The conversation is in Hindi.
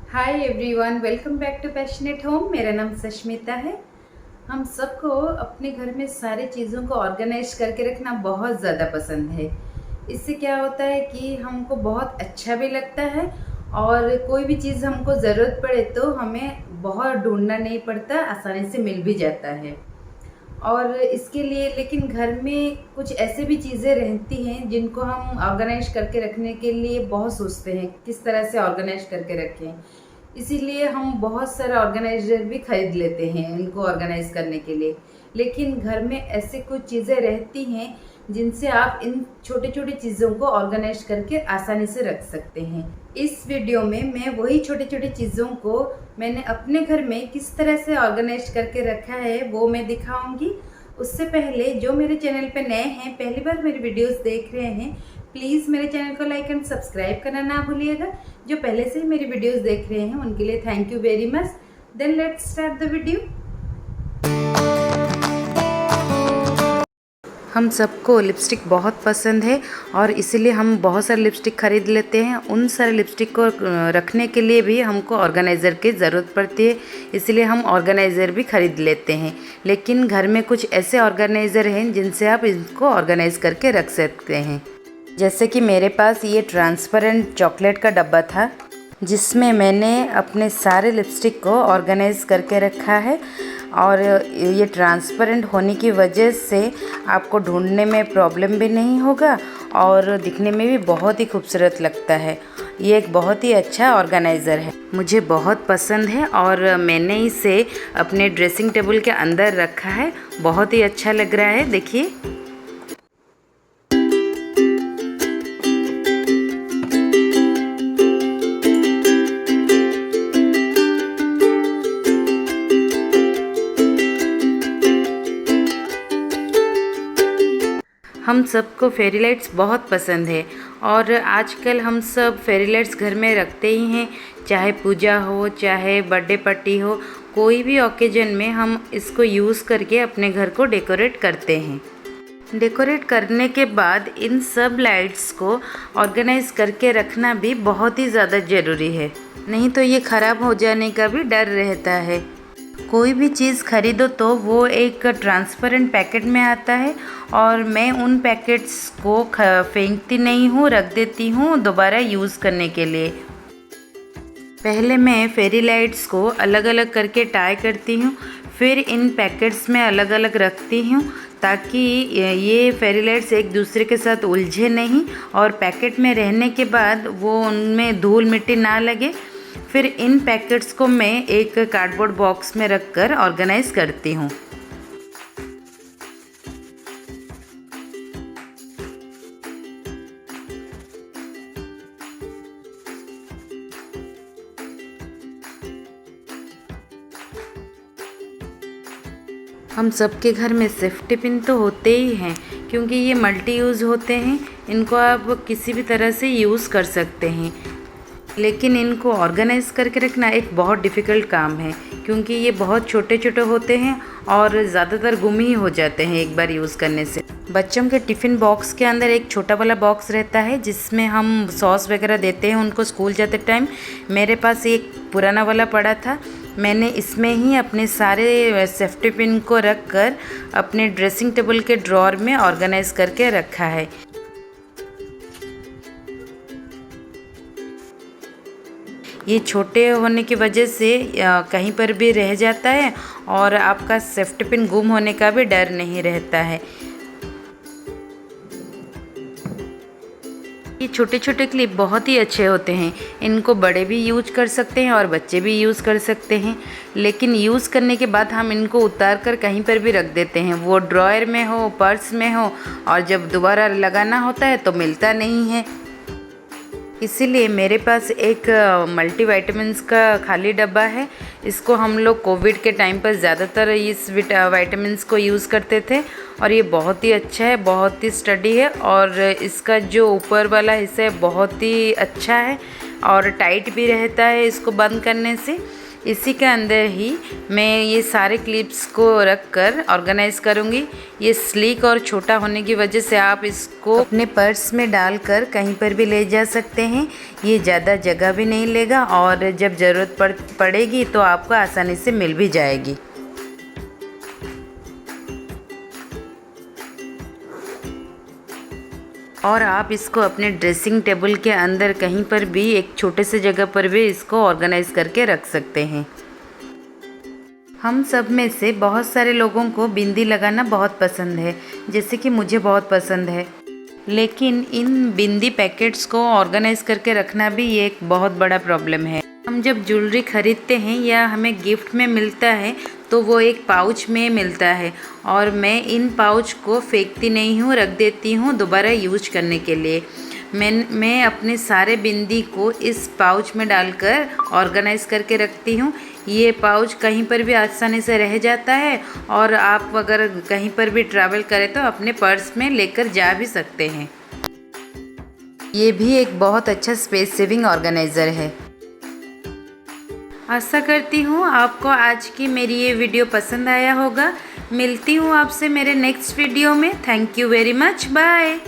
Hi everyone, welcome back to passionate home. मेरा नाम सष्मिता है। हम सबको अपने घर में सारी चीज़ों को ऑर्गेनाइज करके रखना बहुत ज़्यादा पसंद है। इससे क्या होता है कि हमको बहुत अच्छा भी लगता है और कोई भी चीज़ हमको ज़रूरत पड़े तो हमें बहुत ढूंढना नहीं पड़ता, आसानी से मिल भी जाता है। और इसके लिए लेकिन घर में कुछ ऐसे भी चीज़ें रहती हैं जिनको हम ऑर्गेनाइज करके रखने के लिए बहुत सोचते हैं, किस तरह से ऑर्गेनाइज करके रखें। इसीलिए हम बहुत सारा ऑर्गेनाइजर भी खरीद लेते हैं इनको ऑर्गेनाइज करने के लिए। लेकिन घर में ऐसे कुछ चीज़ें रहती हैं जिनसे आप इन छोटी छोटी चीज़ों को ऑर्गेनाइज करके आसानी से रख सकते हैं। इस वीडियो में मैं वही छोटी छोटी चीज़ों को मैंने अपने घर में किस तरह से ऑर्गेनाइज करके रखा है वो मैं दिखाऊंगी। उससे पहले जो मेरे चैनल पे नए हैं, पहली बार मेरी वीडियोस देख रहे हैं, प्लीज़ मेरे चैनल को लाइक एंड सब्सक्राइब करना ना भूलिएगा। जो पहले से ही मेरी वीडियोस देख रहे हैं उनके लिए thank you very much. Then let's start the video. हम सबको लिपस्टिक बहुत पसंद है और इसीलिए हम बहुत सारे लिपस्टिक खरीद लेते हैं। उन सारे लिपस्टिक को रखने के लिए भी हमको ऑर्गेनाइज़र की ज़रूरत पड़ती है, इसलिए हम ऑर्गेनाइज़र भी खरीद लेते हैं। लेकिन घर में कुछ ऐसे ऑर्गेनाइज़र हैं जिनसे आप इनको ऑर्गेनाइज़ करके रख सकते हैं। जैसे कि मेरे पास ये ट्रांसपेरेंट चॉकलेट का डब्बा था जिसमें मैंने अपने सारे लिपस्टिक को ऑर्गेनाइज़ करके रखा है। और ये ट्रांसपेरेंट होने की वजह से आपको ढूंढने में प्रॉब्लम भी नहीं होगा और दिखने में भी बहुत ही खूबसूरत लगता है। ये एक बहुत ही अच्छा ऑर्गेनाइज़र है, मुझे बहुत पसंद है और मैंने इसे अपने ड्रेसिंग टेबल के अंदर रखा है। बहुत ही अच्छा लग रहा है, देखिए। हम सबको फेरी लाइट्स बहुत पसंद है और आजकल हम सब फेरी लाइट्स घर में रखते ही हैं। चाहे पूजा हो, चाहे बर्थडे पार्टी हो, कोई भी ओकेजन में हम इसको यूज़ करके अपने घर को डेकोरेट करते हैं। डेकोरेट करने के बाद इन सब लाइट्स को ऑर्गेनाइज करके रखना भी बहुत ही ज़्यादा ज़रूरी है, नहीं तो ये ख़राब हो जाने का भी डर रहता है। कोई भी चीज़ खरीदो तो वो एक ट्रांसपेरेंट पैकेट में आता है और मैं उन पैकेट्स को फेंकती नहीं हूँ, रख देती हूँ दोबारा यूज़ करने के लिए। पहले मैं फेरी लाइट्स को अलग अलग करके टाई करती हूँ, फिर इन पैकेट्स में अलग अलग रखती हूँ ताकि ये फेरी लाइट्स एक दूसरे के साथ उलझे नहीं और पैकेट में रहने के बाद वो उनमें धूल मिट्टी ना लगे। फिर इन पैकेट्स को मैं एक कार्डबोर्ड बॉक्स में रखकर ऑर्गेनाइज करती हूँ। हम सबके घर में सेफ्टी पिन तो होते ही हैं क्योंकि ये मल्टी यूज़ होते हैं, इनको आप किसी भी तरह से यूज़ कर सकते हैं। लेकिन इनको ऑर्गेनाइज़ करके रखना एक बहुत डिफ़िकल्ट काम है क्योंकि ये बहुत छोटे छोटे होते हैं और ज़्यादातर गुम ही हो जाते हैं एक बार यूज़ करने से। बच्चों के टिफ़िन बॉक्स के अंदर एक छोटा वाला बॉक्स रहता है जिसमें हम सॉस वगैरह देते हैं उनको स्कूल जाते टाइम। मेरे पास एक पुराना वाला पड़ा था, मैंने इसमें ही अपने सारे सेफ्टी पिन को रख कर अपने ड्रेसिंग टेबल के ड्रॉर में ऑर्गेनाइज़ करके रखा है। ये छोटे होने की वजह से कहीं पर भी रह जाता है और आपका सेफ्टी पिन गुम होने का भी डर नहीं रहता है। ये छोटे छोटे क्लिप बहुत ही अच्छे होते हैं, इनको बड़े भी यूज कर सकते हैं और बच्चे भी यूज़ कर सकते हैं। लेकिन यूज़ करने के बाद हम इनको उतार कर कहीं पर भी रख देते हैं, वो ड्रॉयर में हो, पर्स में हो, और जब दोबारा लगाना होता है तो मिलता नहीं है। इसीलिए मेरे पास एक मल्टीविटामिन्स का खाली डब्बा है। इसको हम लोग कोविड के टाइम पर ज़्यादातर इस विटामिन्स को यूज़ करते थे और ये बहुत ही अच्छा है, बहुत ही स्टडी है और इसका जो ऊपर वाला हिस्सा है बहुत ही अच्छा है और टाइट भी रहता है इसको बंद करने से। इसी के अंदर ही मैं ये सारे क्लिप्स को रख कर ऑर्गेनाइज़ करूँगी। ये स्लीक और छोटा होने की वजह से आप इसको अपने पर्स में डालकर कहीं पर भी ले जा सकते हैं। ये ज़्यादा जगह भी नहीं लेगा और जब ज़रूरत पड़ेगी तो आपको आसानी से मिल भी जाएगी। और आप इसको अपने ड्रेसिंग टेबल के अंदर कहीं पर भी एक छोटे से जगह पर भी इसको ऑर्गेनाइज़ करके रख सकते हैं। हम सब में से बहुत सारे लोगों को बिंदी लगाना बहुत पसंद है, जैसे कि मुझे बहुत पसंद है। लेकिन इन बिंदी पैकेट्स को ऑर्गेनाइज़ करके रखना भी ये एक बहुत बड़ा प्रॉब्लम है। हम जब ज्वेलरी ख़रीदते हैं या हमें गिफ्ट में मिलता है तो वो एक पाउच में मिलता है और मैं इन पाउच को फेंकती नहीं हूँ, रख देती हूँ दोबारा यूज करने के लिए। मैं अपने सारे बिंदी को इस पाउच में डालकर ऑर्गेनाइज़ करके रखती हूँ। ये पाउच कहीं पर भी आसानी से रह जाता है और आप अगर कहीं पर भी ट्रैवल करें तो अपने पर्स में लेकर जा भी सकते हैं। ये भी एक बहुत अच्छा स्पेस सेविंग ऑर्गेनाइज़र है। आशा करती हूँ आपको आज की मेरी ये वीडियो पसंद आया होगा। मिलती हूँ आपसे मेरे नेक्स्ट वीडियो में। Thank you very much. Bye.